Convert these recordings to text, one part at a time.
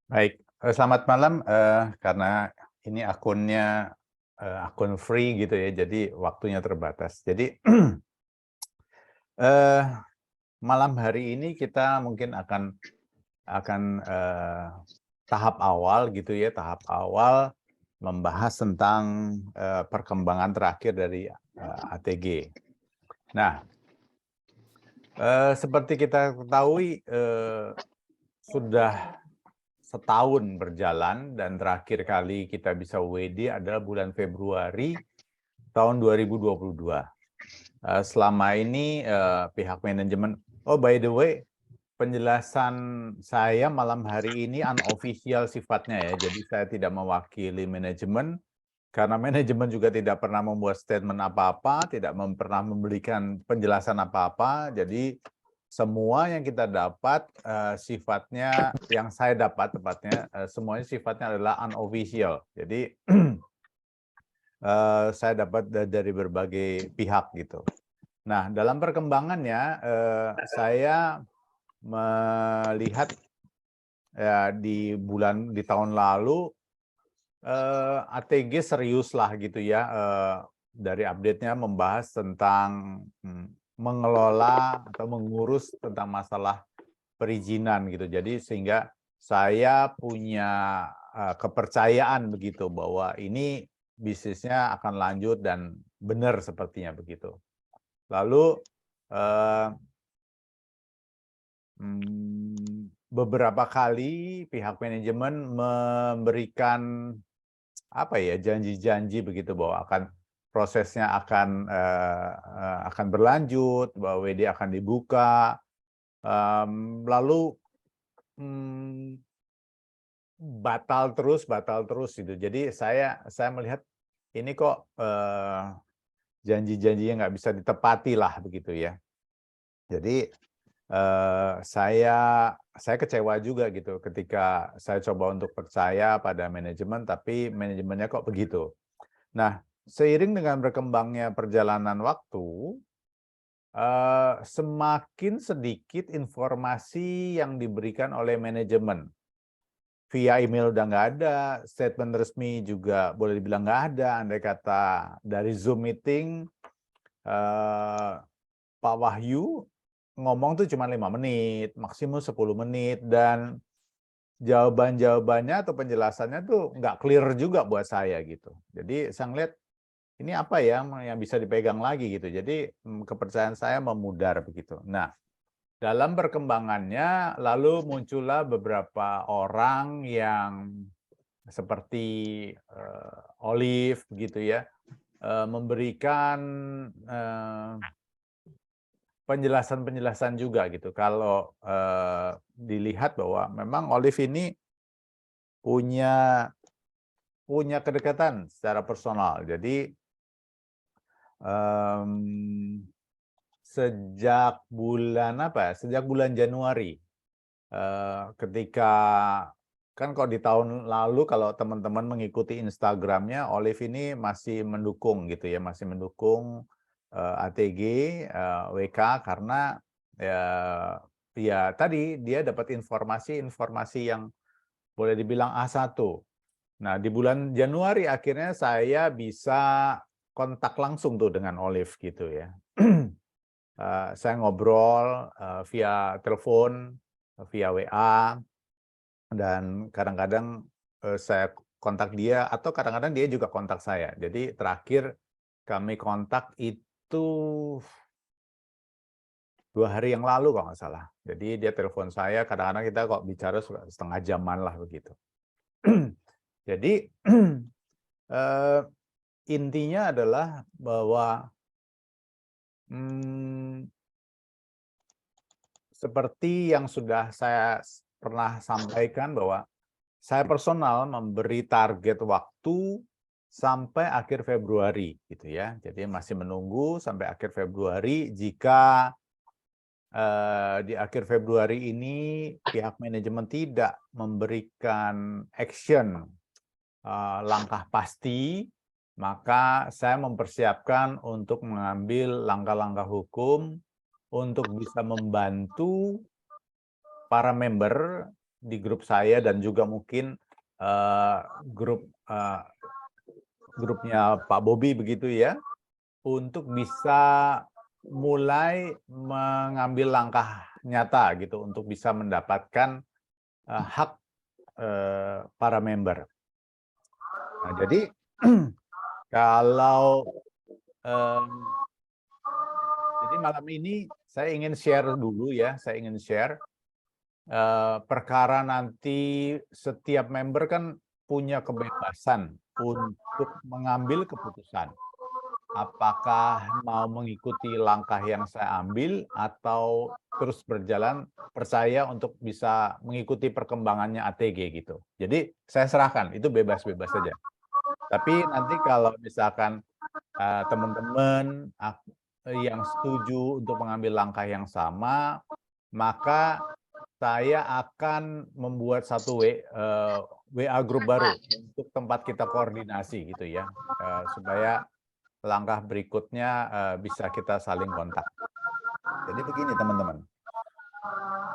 Baik, selamat malam, karena ini akunnya, akun free gitu ya, jadi waktunya terbatas. Jadi, eee, malam hari ini kita mungkin akan, tahap awal gitu ya, tahap awal membahas tentang, perkembangan terakhir dari, ATG. Nah, seperti kita ketahui, sudah setahun berjalan dan terakhir kali kita bisa WD adalah bulan Februari tahun 2022. Selama ini, pihak manajemen by the way, penjelasan saya malam hari ini unofficial sifatnya ya, jadi saya tidak mewakili manajemen, karena manajemen juga tidak pernah membuat statement apa-apa, tidak pernah memberikan penjelasan apa-apa, jadi semua yang kita dapat, sifatnya yang saya dapat tepatnya, semuanya sifatnya adalah unofficial. Jadi, saya dapat dari berbagai pihak gitu. Nah, dalam perkembangannya, saya melihat ya di tahun lalu, ATG serius lah gitu ya, dari update-nya membahas tentang, mengelola atau mengurus tentang masalah perizinan gitu. Jadi sehingga saya punya, kepercayaan begitu bahwa ini bisnisnya akan lanjut dan benar sepertinya begitu. Lalu, eee, beberapa kali pihak manajemen memberikan, apa ya, janji-janji begitu bahwa prosesnya akan berlanjut, bahwa WD akan dibuka, lalu, mmm, batal terus gitu. Jadi saya melihat ini kok, janji-janjinya nggak bisa ditepati lah begitu ya. Jadi, saya kecewa juga gitu ketika saya coba untuk percaya pada manajemen, tapi manajemennya kok begitu. Nah, seiring dengan berkembangnya perjalanan waktu, semakin sedikit informasi yang diberikan oleh manajemen. Via email udah nggak ada, statement resmi juga boleh dibilang nggak ada, andai kata dari Zoom meeting, eee, Pak Wahyu ngomong tuh cuma 5 menit, maksimum 10 menit, dan jawaban-jawabannya atau penjelasannya tuh nggak clear juga buat saya gitu. Jadi saya ngeliat, ini apa ya yang bisa dipegang lagi gitu. Jadi, kepercayaan saya memudar begitu. Nah, dalam perkembangannya lalu muncullah beberapa orang yang seperti, Olive gitu ya, memberikan, eee penjelasan-penjelasan juga gitu. Kalau, dilihat bahwa memang Olive ini punya punya kedekatan secara personal. Jadi, mmm, sejak bulan apa ya, sejak bulan Januari, ketika kan kalau di tahun lalu kalau teman-teman mengikuti Instagram-nya, Olive ini masih mendukung gitu ya, masih mendukung, ATG, WK karena ya ya tadi dia dapat informasi-informasi yang boleh dibilang A1. Nah, di bulan Januari akhirnya saya bisa kontak langsung tuh dengan Olive gitu ya. Saya ngobrol, via telepon, via WA, dan kadang-kadang, saya kontak dia atau kadang-kadang dia juga kontak saya. Jadi terakhir kami kontak itu 2 hari yang lalu kalau nggak salah. Jadi dia telepon saya, kadang-kadang kita kok bicara suka setengah jaman lah begitu. Jadi, eee, intinya adalah bahwa, mmm, seperti yang sudah saya pernah sampaikan bahwa saya personal memberi target waktu sampai akhir Februari gitu ya. Jadi masih menunggu sampai akhir Februari. Jika, di akhir Februari ini pihak manajemen tidak memberikan action, langkah pasti, maka saya mempersiapkan untuk mengambil langkah-langkah hukum untuk bisa membantu para member di grup saya dan juga mungkin grupnya Pak Bobi begitu ya, untuk bisa mulai mengambil langkah nyata gitu untuk bisa mendapatkan hak para member. Nah, jadi kalau jadi malam ini saya ingin share dulu ya, saya ingin share perkara nanti setiap member kan punya kebebasan untuk mengambil keputusan. Apakah mau mengikuti langkah yang saya ambil atau terus berjalan percaya untuk bisa mengikuti perkembangannya ATG gitu. Jadi saya serahkan, itu bebas-bebas saja. Tapi nanti kalau misalkan teman-teman yang setuju untuk mengambil langkah yang sama, maka saya akan membuat satu WA grup baru untuk tempat kita koordinasi gitu ya, supaya langkah berikutnya bisa kita saling kontak. Jadi begini teman-teman,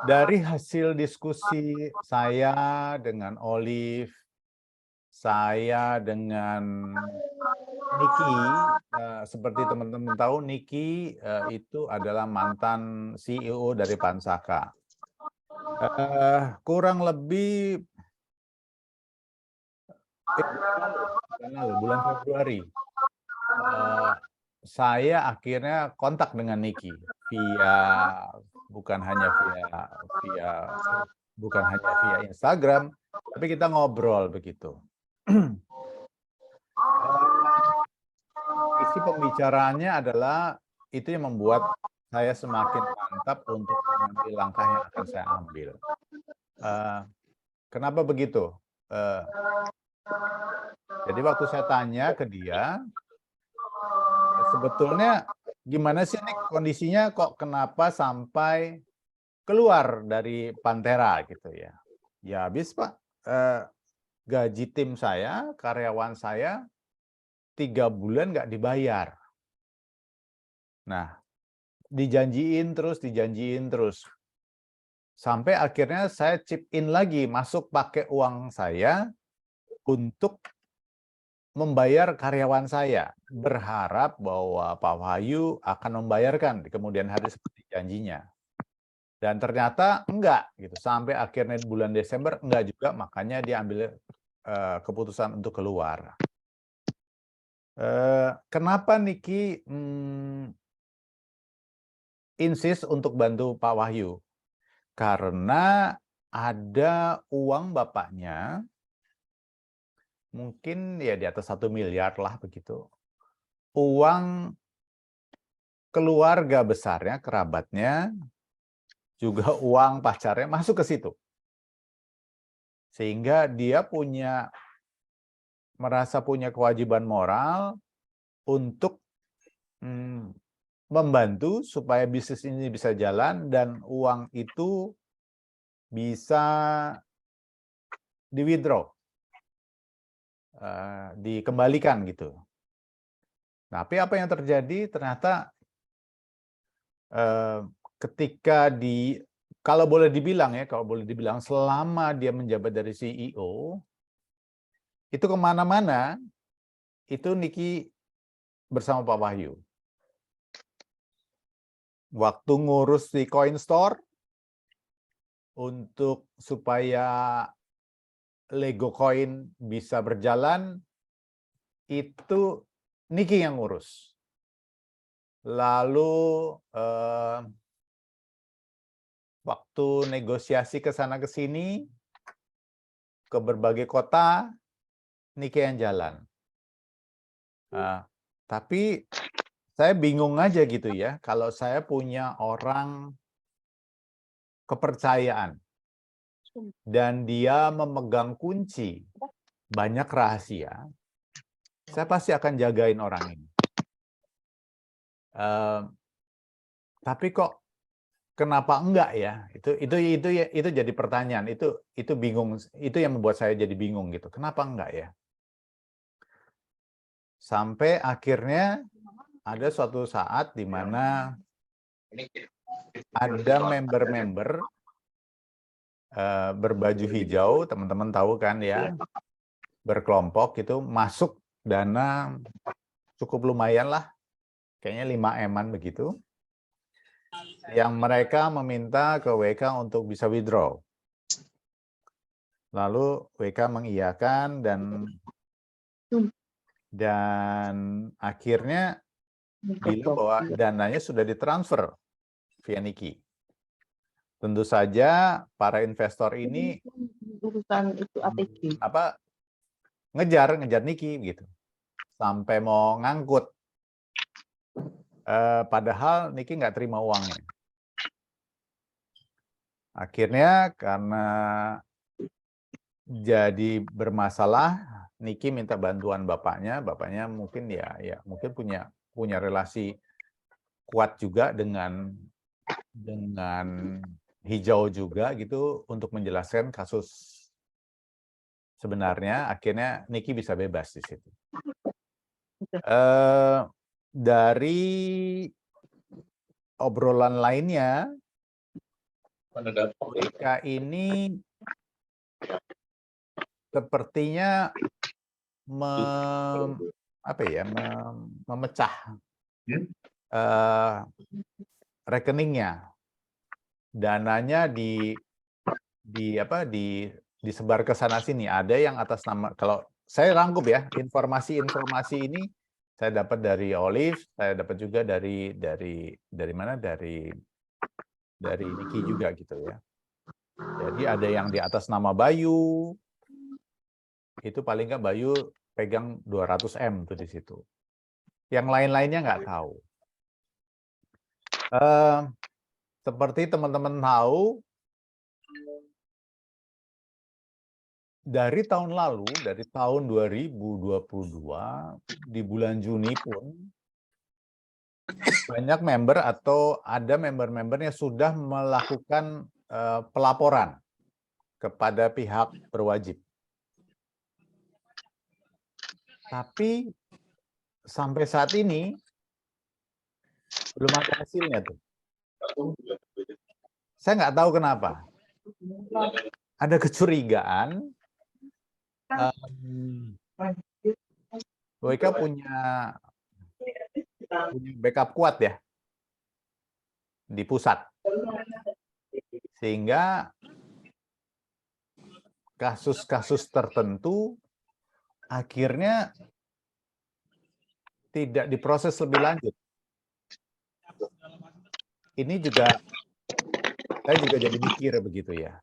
dari hasil diskusi saya dengan Olive, saya dengan Niki, seperti teman-teman tahu, Niki itu adalah mantan CEO dari Pansaka. Kurang lebih bulan Februari, saya akhirnya kontak dengan Niki bukan hanya via Instagram, tapi kita ngobrol begitu. Isi pembicaraannya adalah itu yang membuat saya semakin mantap untuk mengambil langkah yang akan saya ambil. Kenapa begitu? Jadi waktu saya tanya ke dia, sebetulnya gimana sih nih kondisinya kok kenapa sampai keluar dari Pantera gitu ya? Ya habis Pak, gaji tim saya, karyawan saya 3 bulan nggak dibayar. Nah, dijanjiin terus. Sampai akhirnya saya chip in lagi, masuk pakai uang saya untuk membayar karyawan saya, berharap bahwa Pak Wahyu akan membayarkan di kemudian hari seperti janjinya. Dan ternyata enggak gitu. Sampai akhirnya bulan Desember enggak juga, makanya dia ambil keputusan untuk keluar. Kenapa Niki insist untuk bantu Pak Wahyu? Karena ada uang bapaknya, mungkin ya di atas 1 miliar lah begitu. Uang keluarga besarnya, kerabatnya, juga uang pacarnya masuk ke situ. Sehingga dia merasa punya kewajiban moral untuk membantu supaya bisnis ini bisa jalan dan uang itu bisa di-withdraw, dikembalikan gitu. Tapi apa yang terjadi ternyata ketika kalau boleh dibilang selama dia menjabat dari CEO, itu kemana-mana itu Niki bersama Pak Wahyu. Waktu ngurus di Coin Store untuk supaya Lego Coin bisa berjalan, itu Niki yang ngurus. Lalu waktu negosiasi ke sana ke sini, ke berbagai kota, Niki yang jalan. Tapi saya bingung aja gitu ya, kalau saya punya orang kepercayaan dan dia memegang kunci banyak rahasia, saya pasti akan jagain orang ini. Tapi kok kenapa enggak ya? Itu jadi pertanyaan. Itu bingung. Itu yang membuat saya jadi bingung gitu. Kenapa enggak ya? Sampai akhirnya ada suatu saat di mana ada member-member berbaju hijau, teman-teman tahu kan ya, berkelompok itu masuk dana cukup lumayan lah, kayaknya 5 M-an begitu, yang mereka meminta ke WK untuk bisa withdraw. Lalu WK mengiyakan dan akhirnya bilang bahwa dananya sudah ditransfer via Niki. Tentu saja para investor ini urusan itu ATG. ngejar Niki gitu, sampai mau ngangkut. Padahal Niki nggak terima uangnya. Akhirnya karena jadi bermasalah, Niki minta bantuan bapaknya mungkin mungkin punya relasi kuat juga dengan hijau juga gitu untuk menjelaskan kasus sebenarnya. Akhirnya Niki bisa bebas di situ. Dari obrolan lainnya, WK ini sepertinya memecah rekeningnya, dananya disebar ke sana sini. Ada yang atas nama, kalau saya rangkup ya, informasi ini saya dapat dari Olive, saya dapat juga dari mana, dari Niki juga gitu ya. Jadi ada yang di atas nama Bayu, itu paling nggak Bayu pegang 200 M tuh di situ. Yang lain-lainnya nggak tahu. Seperti teman-teman tahu, dari tahun lalu, dari tahun 2022, di bulan Juni pun, banyak member atau ada member-membernya sudah melakukan pelaporan kepada pihak berwajib. Tapi sampai saat ini belum ada hasilnya tuh. Saya nggak tahu kenapa. Ada kecurigaan WK punya backup kuat ya di pusat, sehingga kasus-kasus tertentu akhirnya tidak diproses lebih lanjut. Ini juga, saya juga jadi mikir begitu ya.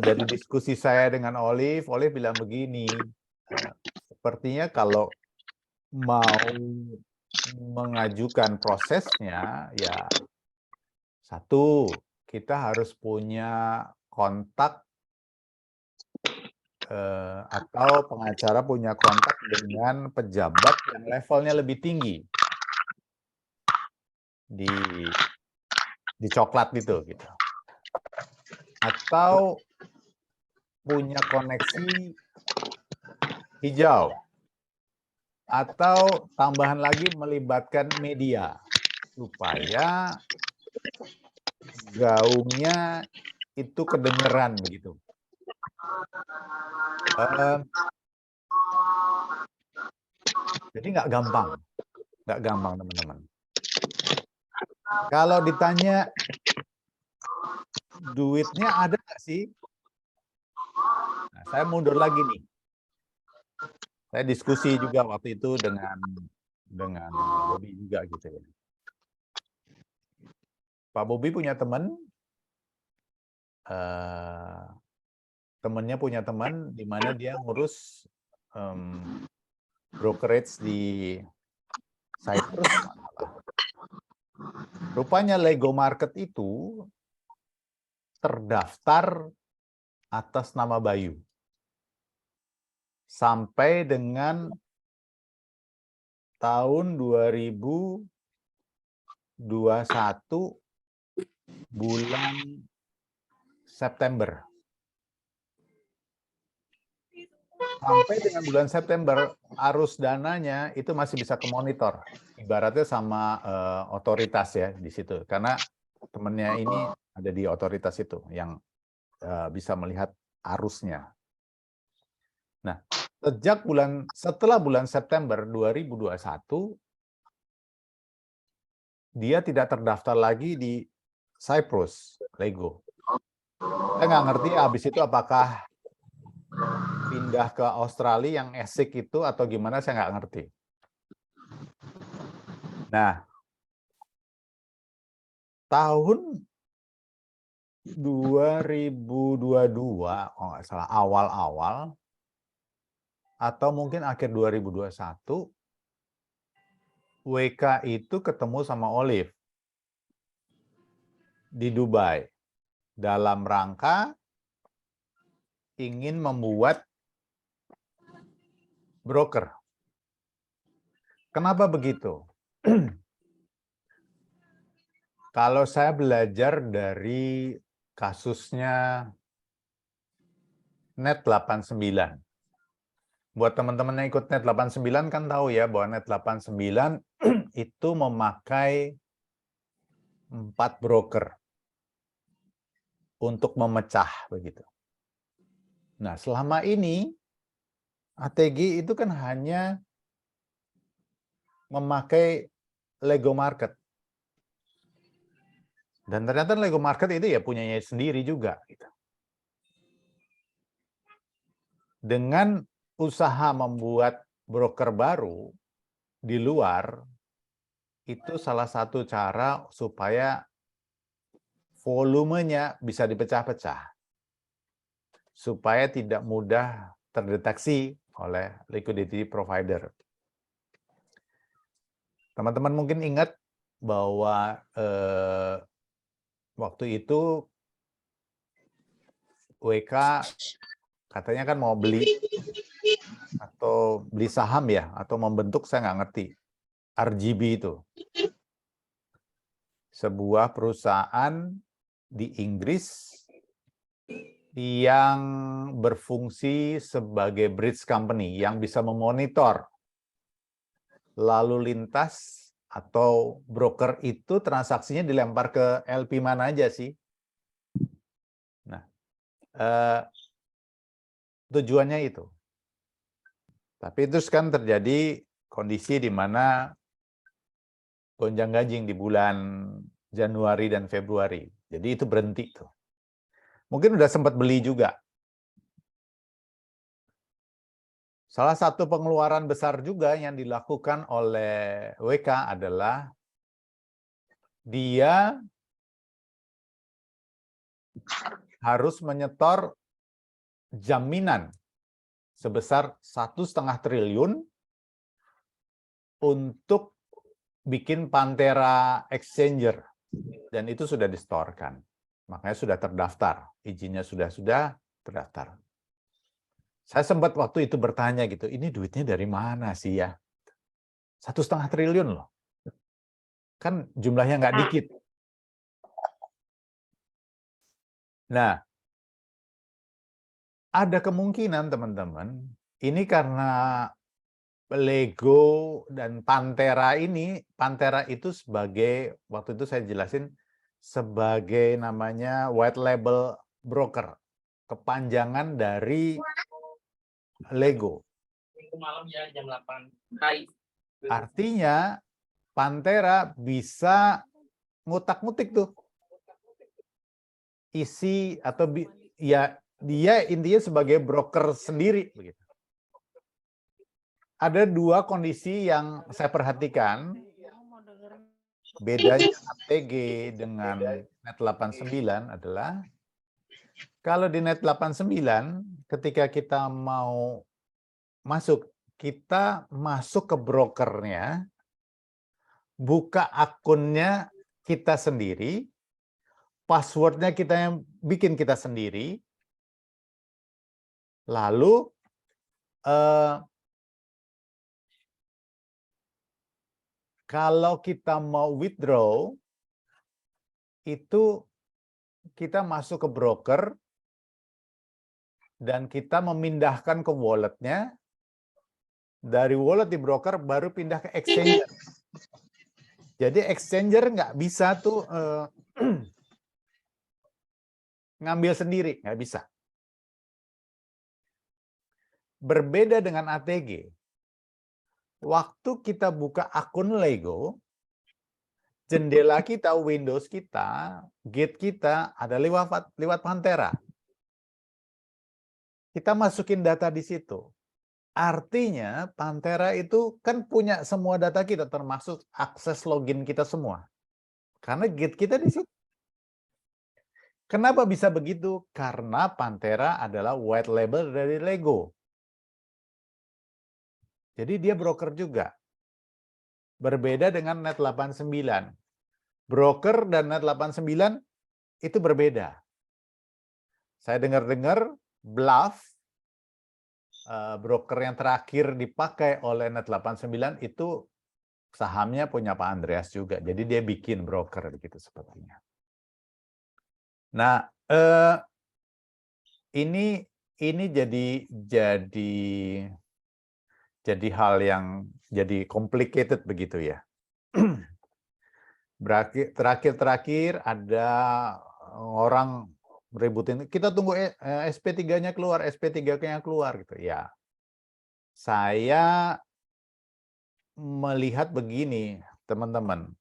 Dari diskusi saya dengan Olive bilang begini, sepertinya kalau mau mengajukan prosesnya, ya satu, kita harus punya kontak atau pengacara punya kontak dengan pejabat yang levelnya lebih tinggi di coklat gitu. Atau punya koneksi hijau, atau tambahan lagi melibatkan media supaya gaungnya itu kedengeran begitu. Jadi nggak gampang teman-teman. Kalau ditanya duitnya ada nggak sih? Nah, saya mundur lagi nih. Saya diskusi juga waktu itu dengan Pak Bobi juga gitu ya. Pak Bobi punya teman, temennya punya teman di mana dia ngurus brokerage di Cyprus. Rupanya Lego Market itu terdaftar atas nama Bayu sampai dengan tahun 2021 bulan September. Sampai dengan bulan September, arus dananya itu masih bisa kemonitor. Ibaratnya sama otoritas ya di situ. Karena temennya ini ada di otoritas itu yang bisa melihat arusnya. Nah, setelah bulan September 2021, dia tidak terdaftar lagi di Cyprus, Lego. Saya nggak ngerti habis itu apakah pindah ke Australia yang ASIC itu atau gimana, saya nggak ngerti. Nah, tahun 2022, kalau nggak salah awal-awal, atau mungkin akhir 2021, WK itu ketemu sama Olive di Dubai dalam rangka ingin membuat broker. Kenapa begitu? Kalau saya belajar dari kasusnya Net89. Buat teman-teman yang ikut Net89 kan tahu ya bahwa Net89 itu memakai 4 broker untuk memecah begitu. Nah, selama ini ATG itu kan hanya memakai Lego Market. Dan ternyata Lego Market itu ya punyanya sendiri juga. Gitu. Dengan usaha membuat broker baru di luar, itu salah satu cara supaya volumenya bisa dipecah-pecah. Supaya tidak mudah terdeteksi oleh liquidity provider. Teman-teman mungkin ingat bahwa waktu itu WK katanya kan mau beli atau beli saham ya, atau membentuk, saya nggak ngerti, RGB itu. Sebuah perusahaan di Inggris yang berfungsi sebagai bridge company yang bisa memonitor lalu lintas atau broker itu transaksinya dilempar ke LP mana aja sih. Nah, tujuannya itu. Tapi terus kan terjadi kondisi di mana gonjang-ganjing di bulan Januari dan Februari. Jadi itu berhenti tuh. Mungkin udah sempat beli juga. Salah satu pengeluaran besar juga yang dilakukan oleh WK adalah dia harus menyetor jaminan sebesar 1,5 triliun untuk bikin Pantera Exchanger. Dan itu sudah disetorkan. Makanya sudah terdaftar. Izinnya sudah terdaftar. Saya sempat waktu itu bertanya gitu, ini duitnya dari mana sih ya? 1,5 triliun loh. Kan jumlahnya nggak dikit. Nah, ada kemungkinan teman-teman, ini karena Lego dan Pantera ini, Pantera itu sebagai, waktu itu saya jelasin, sebagai namanya white label broker. Kepanjangan dari Lego. Malam ya jam 8. Hai. Artinya Pantera bisa ngutak-ngutik tuh isi atau ya dia intinya sebagai broker sendiri begitu. Ada 2 kondisi yang saya perhatikan bedanya ATG dengan Net89 adalah kalau di Net89 ketika kita mau masuk, kita masuk ke brokernya, buka akunnya kita sendiri, passwordnya kita yang bikin kita sendiri, lalu kalau kita mau withdraw, itu kita masuk ke broker, dan kita memindahkan ke walletnya, dari wallet di broker baru pindah ke exchanger. Jadi exchanger nggak bisa tuh ngambil sendiri, nggak bisa. Berbeda dengan ATG, waktu kita buka akun Lego, jendela kita, Windows kita, gate kita ada lewat Pantera. Kita masukin data di situ. Artinya Pantera itu kan punya semua data kita, termasuk akses login kita semua. Karena gate kita di situ. Kenapa bisa begitu? Karena Pantera adalah white label dari Lego. Jadi dia broker juga. Berbeda dengan Net89. Broker dan Net89 itu berbeda. Saya dengar-dengar Bluff, broker yang terakhir dipakai oleh Net89 itu sahamnya punya Pak Andreas juga. Jadi dia bikin broker begitu sepertinya. Nah, ini jadi hal yang jadi complicated begitu ya. Terakhir ada orang ributin, kita tunggu SP3-nya keluar, SP3-nya keluar gitu ya. Saya melihat begini, teman-teman.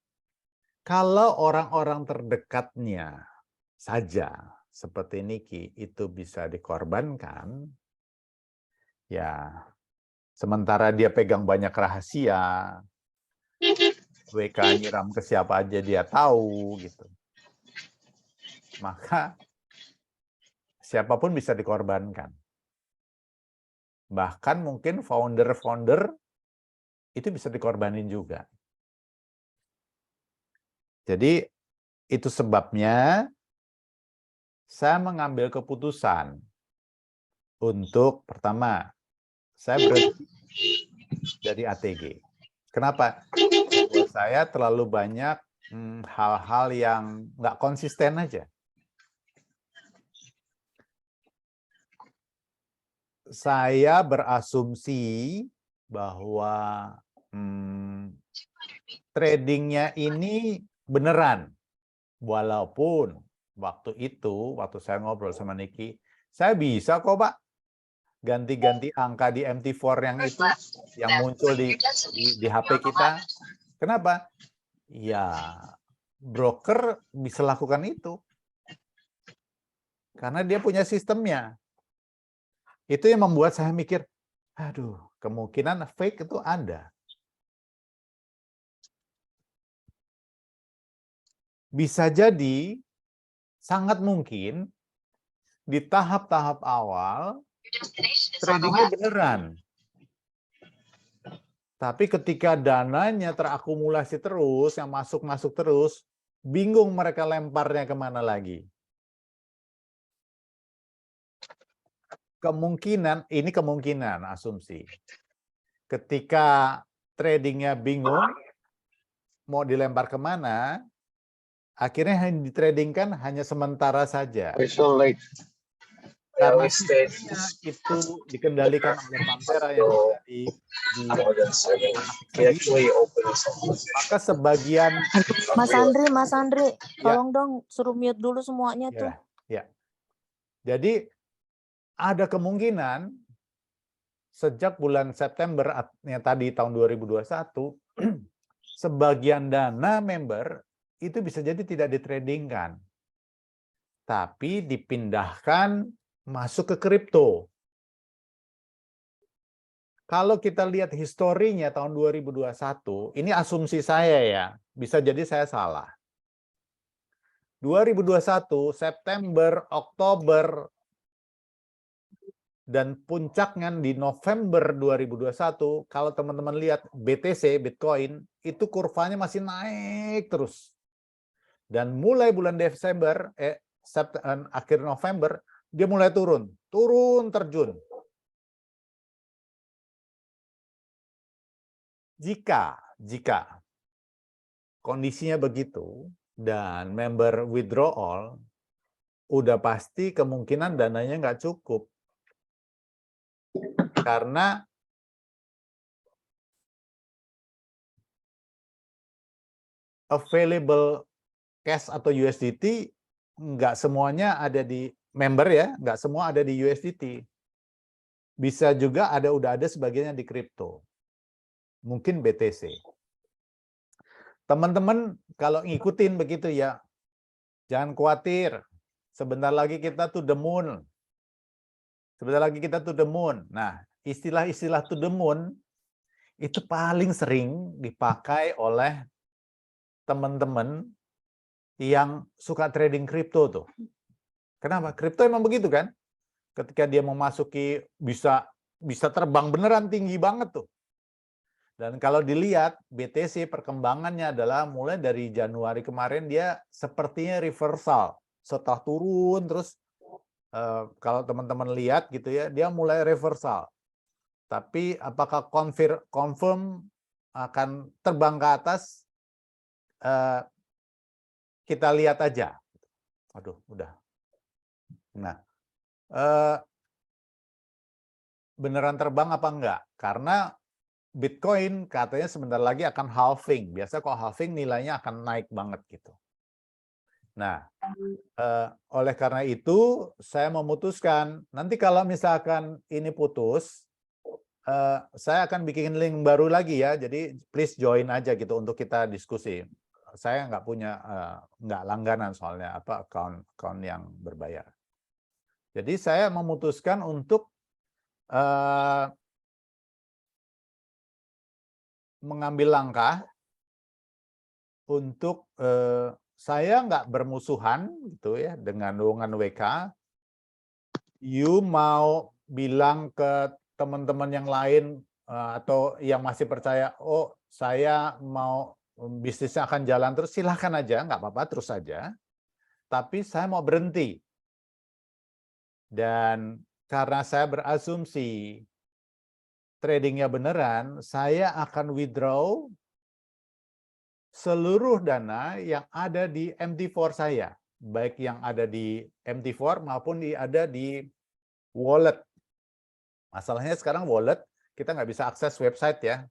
Kalau orang-orang terdekatnya saja seperti Niki itu bisa dikorbankan, ya sementara dia pegang banyak rahasia, WK nyiram ke siapa aja dia tahu gitu. Maka siapapun bisa dikorbankan. Bahkan mungkin founder-founder itu bisa dikorbanin juga. Jadi itu sebabnya saya mengambil keputusan untuk pertama, saya berhenti dari ATG. Kenapa? Buat saya terlalu banyak hal-hal yang nggak konsisten aja. Saya berasumsi bahwa tradingnya ini beneran. Walaupun waktu saya ngobrol sama Niki, saya bisa kok Pak ganti-ganti angka di MT4 yang muncul di HP kita. Kenapa? Ya, broker bisa lakukan itu. Karena dia punya sistemnya. Itu yang membuat saya mikir, aduh, kemungkinan fake itu ada. Bisa jadi, sangat mungkin, di tahap-tahap awal, tradingnya beneran. Tapi ketika dananya terakumulasi terus, yang masuk-masuk terus, bingung mereka lemparnya kemana lagi. Ini kemungkinan asumsi. Ketika tradingnya bingung, mau dilempar kemana, akhirnya yang ditradingkan hanya sementara saja. Karena sistemnya itu dikendalikan oleh Pantera yang maka sebagian Mas Andri, tolong dong suruh mute dulu semuanya tuh. Ya. Jadi ada kemungkinan sejak bulan September tadi tahun 2021 sebagian dana member itu bisa jadi tidak ditradingkan, tapi dipindahkan masuk ke kripto. Kalau kita lihat historinya tahun 2021, ini asumsi saya ya, bisa jadi saya salah. 2021, September, Oktober, dan puncaknya di November 2021, kalau teman-teman lihat BTC, Bitcoin, itu kurvanya masih naik terus. Dan mulai bulan Desember, akhir November, dia mulai turun terjun. Jika kondisinya begitu dan member withdrawal, udah pasti kemungkinan dananya nggak cukup. Karena available cash atau USDT nggak semuanya ada di member ya, nggak semua ada di USDT. Bisa juga udah ada sebagiannya di kripto. Mungkin BTC. Teman-teman kalau ngikutin begitu ya, jangan khawatir. Sebentar lagi kita to the moon. Sebentar lagi kita to the moon. Nah, istilah-istilah to the moon itu paling sering dipakai oleh teman-teman yang suka trading kripto tuh. Kenapa? Kripto emang begitu kan? Ketika dia memasuki bisa terbang beneran tinggi banget tuh. Dan kalau dilihat BTC perkembangannya adalah mulai dari Januari kemarin dia sepertinya reversal. Setelah turun terus kalau teman-teman lihat gitu ya, dia mulai reversal. Tapi apakah confirm akan terbang ke atas? Kita lihat aja. Aduh, udah. Nah, beneran terbang apa enggak? Karena Bitcoin katanya sebentar lagi akan halving. Biasa kalau halving nilainya akan naik banget gitu. Nah, oleh karena itu saya memutuskan nanti kalau misalkan ini putus, saya akan bikin link baru lagi ya. Jadi please join aja gitu untuk kita diskusi. Saya nggak punya nggak langganan soalnya account yang berbayar. Jadi saya memutuskan untuk mengambil langkah untuk saya nggak bermusuhan gitu ya dengan lowongan WK. You mau bilang ke teman-teman yang lain atau yang masih percaya, oh saya mau bisnisnya akan jalan terus, silahkan aja, nggak apa-apa, terus saja. Tapi saya mau berhenti. Dan karena saya berasumsi tradingnya beneran, saya akan withdraw seluruh dana yang ada di MT4 saya. Baik yang ada di MT4 maupun ada di wallet. Masalahnya sekarang wallet, kita nggak bisa akses website ya.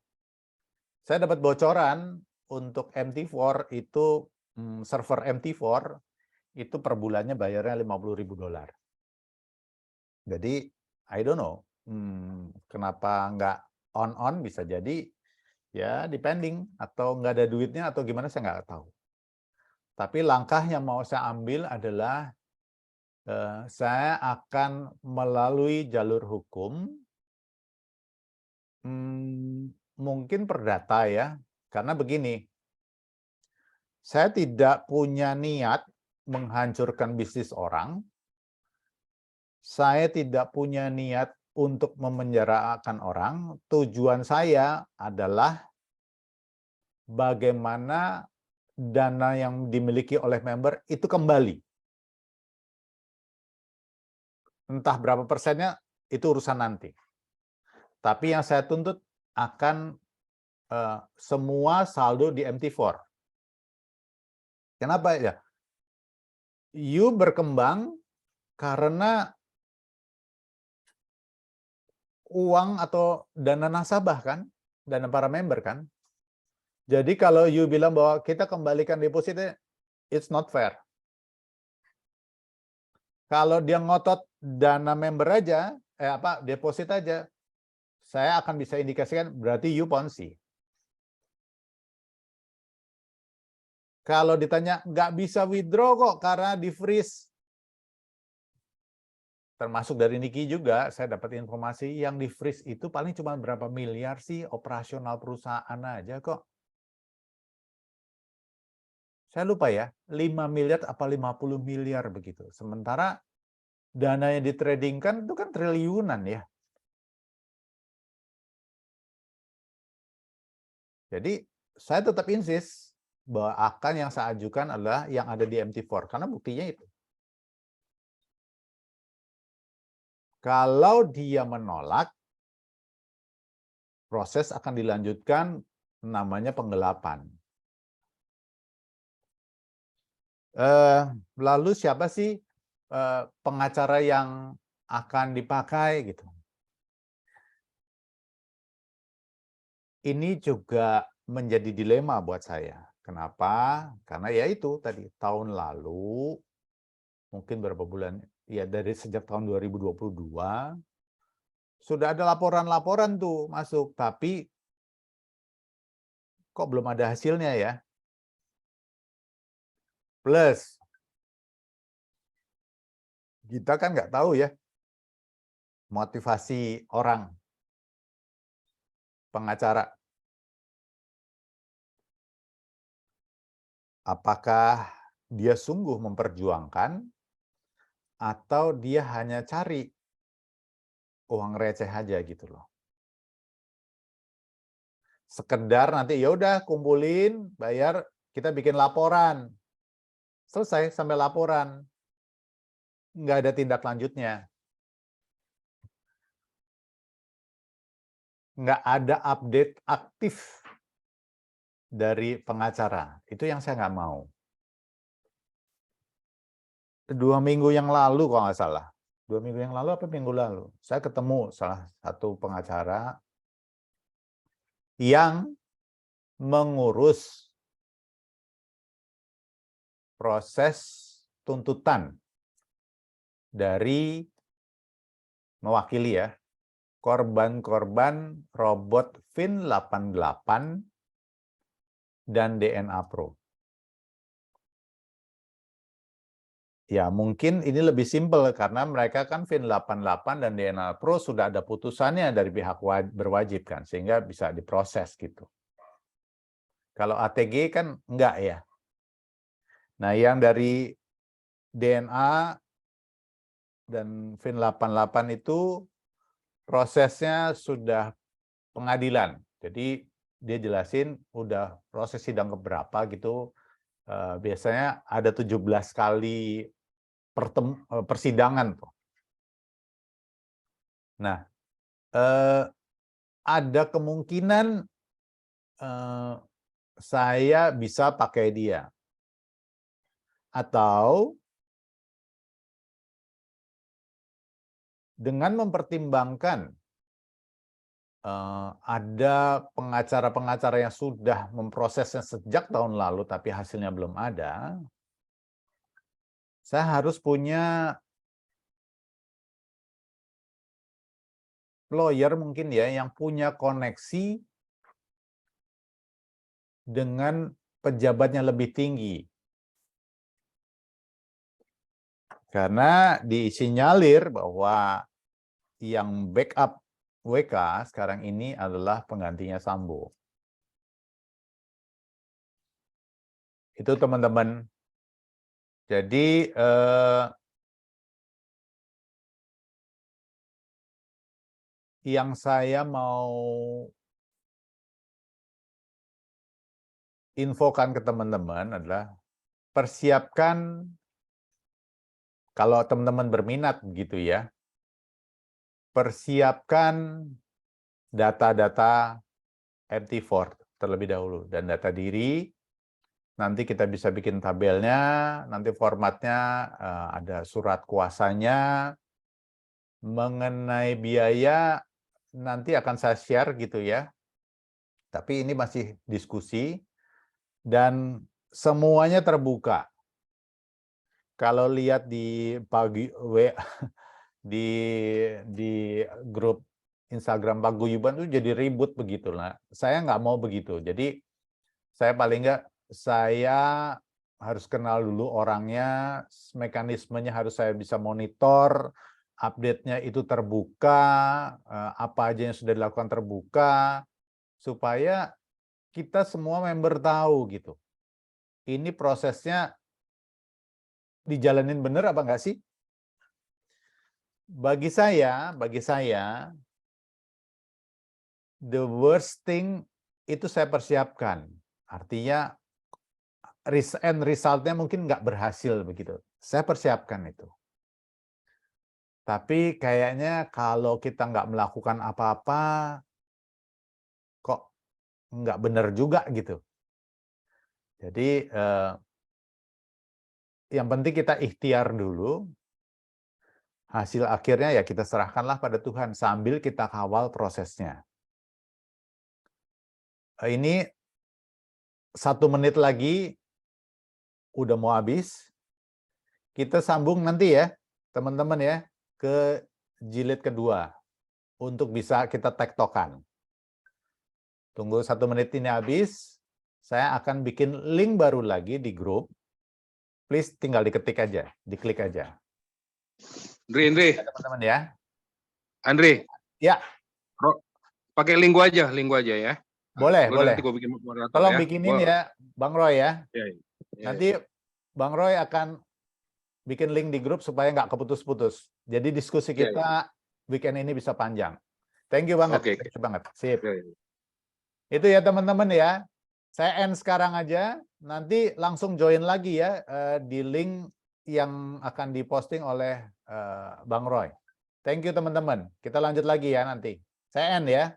Saya dapat bocoran untuk MT4 itu, server MT4, itu per bulannya bayarnya $50.000. Jadi, I don't know, kenapa nggak on bisa jadi, ya depending, atau nggak ada duitnya atau gimana saya nggak tahu. Tapi langkah yang mau saya ambil adalah saya akan melalui jalur hukum, mungkin perdata ya, karena begini, saya tidak punya niat menghancurkan bisnis orang, saya tidak punya niat untuk memenjarakan orang, tujuan saya adalah bagaimana dana yang dimiliki oleh member itu kembali. Entah berapa persennya, itu urusan nanti. Tapi yang saya tuntut akan semua saldo di MT4. Kenapa ya? You berkembang karena uang atau dana nasabah kan, dana para member kan. Jadi kalau you bilang bahwa kita kembalikan depositnya, it's not fair. Kalau dia ngotot dana member aja, deposit aja, saya akan bisa indikasikan berarti you Ponzi. Kalau ditanya nggak bisa withdraw kok karena di freeze, termasuk dari Niki juga saya dapat informasi yang di freeze itu paling cuma berapa miliar sih operasional perusahaan aja kok. Saya lupa ya, 5 miliar apa 50 miliar begitu. Sementara dana yang ditradingkan itu kan triliunan ya. Jadi saya tetap insist bahwa akan yang saya ajukan adalah yang ada di MT4 karena buktinya itu. Kalau dia menolak, proses akan dilanjutkan namanya penggelapan. Lalu siapa sih pengacara yang akan dipakai gitu? Ini juga menjadi dilema buat saya. Kenapa? Karena ya itu tadi tahun lalu mungkin berapa bulan, ya dari sejak tahun 2022, sudah ada laporan-laporan tuh masuk, tapi kok belum ada hasilnya ya. Plus, kita kan nggak tahu ya motivasi orang pengacara. Apakah dia sungguh memperjuangkan atau dia hanya cari uang receh aja gitu loh. Sekedar nanti ya udah kumpulin, bayar, kita bikin laporan. Selesai sampai laporan. Nggak ada tindak lanjutnya. Nggak ada update aktif dari pengacara. Itu yang saya nggak mau. 2 minggu yang lalu kalau nggak salah. 2 minggu yang lalu apa minggu lalu? Saya ketemu salah satu pengacara yang mengurus proses tuntutan dari mewakili ya korban-korban robot Fin88 dan DNA Pro. Ya mungkin ini lebih simpel karena mereka kan Fin88 dan DNA Pro sudah ada putusannya dari pihak berwajib kan, sehingga bisa diproses gitu. Kalau ATG kan enggak ya. Nah yang dari DNA dan Fin88 itu prosesnya sudah pengadilan. Jadi dia jelasin udah proses sidang keberapa gitu. Biasanya ada 17 kali persidangan tuh. Nah, ada kemungkinan saya bisa pakai dia. Atau dengan mempertimbangkan ada pengacara-pengacara yang sudah memprosesnya sejak tahun lalu tapi hasilnya belum ada, saya harus punya lawyer mungkin ya yang punya koneksi dengan pejabatnya lebih tinggi. Karena disinyalir bahwa yang backup WK sekarang ini adalah penggantinya Sambo. Itu teman-teman. Jadi yang saya mau infokan ke teman-teman adalah persiapkan, kalau teman-teman berminat begitu ya, persiapkan data-data MT4 terlebih dahulu dan data diri. Nanti kita bisa bikin tabelnya, nanti formatnya ada surat kuasanya. Mengenai biaya nanti akan saya share gitu ya. Tapi ini masih diskusi dan semuanya terbuka. Kalau lihat di di grup Instagram Paguyuban itu jadi ribut begitu lah. Saya nggak mau begitu. Jadi saya paling nggak, saya harus kenal dulu orangnya, mekanismenya harus saya bisa monitor, update-nya itu terbuka, apa aja yang sudah dilakukan terbuka, supaya kita semua member tahu gitu. Ini prosesnya dijalanin bener apa enggak sih? Bagi saya, the worst thing itu saya persiapkan. Artinya end result-nya mungkin nggak berhasil begitu. Saya persiapkan itu. Tapi kayaknya kalau kita nggak melakukan apa-apa, kok nggak benar juga gitu. Jadi yang penting kita ikhtiar dulu. Hasil akhirnya ya kita serahkanlah pada Tuhan sambil kita kawal prosesnya. Ini 1 menit lagi udah mau habis. kita sambung nanti ya, teman-teman ya, ke jilid kedua untuk bisa kita tektokan. Tunggu 1 menit ini habis, saya akan bikin link baru lagi di grup. Please tinggal diketik aja, diklik aja. Andre, Ya, teman-teman ya. Andre. Ya. Pakai link gua aja ya. Boleh, Gua boleh. Nanti gua bikin moderator Tolong ya. bikinin Gua- ya, Bang Roy ya. Ya. Nanti Bang Roy akan bikin link di grup supaya nggak keputus-putus. Jadi diskusi Ya, kita weekend ini bisa panjang. Thank you banget. Oke. Thank you banget. Sip. Ya. Itu ya teman-teman ya. Saya end sekarang aja. Nanti langsung join lagi ya di link yang akan diposting oleh Bang Roy. Thank you teman-teman. Kita lanjut lagi ya nanti. Saya end ya.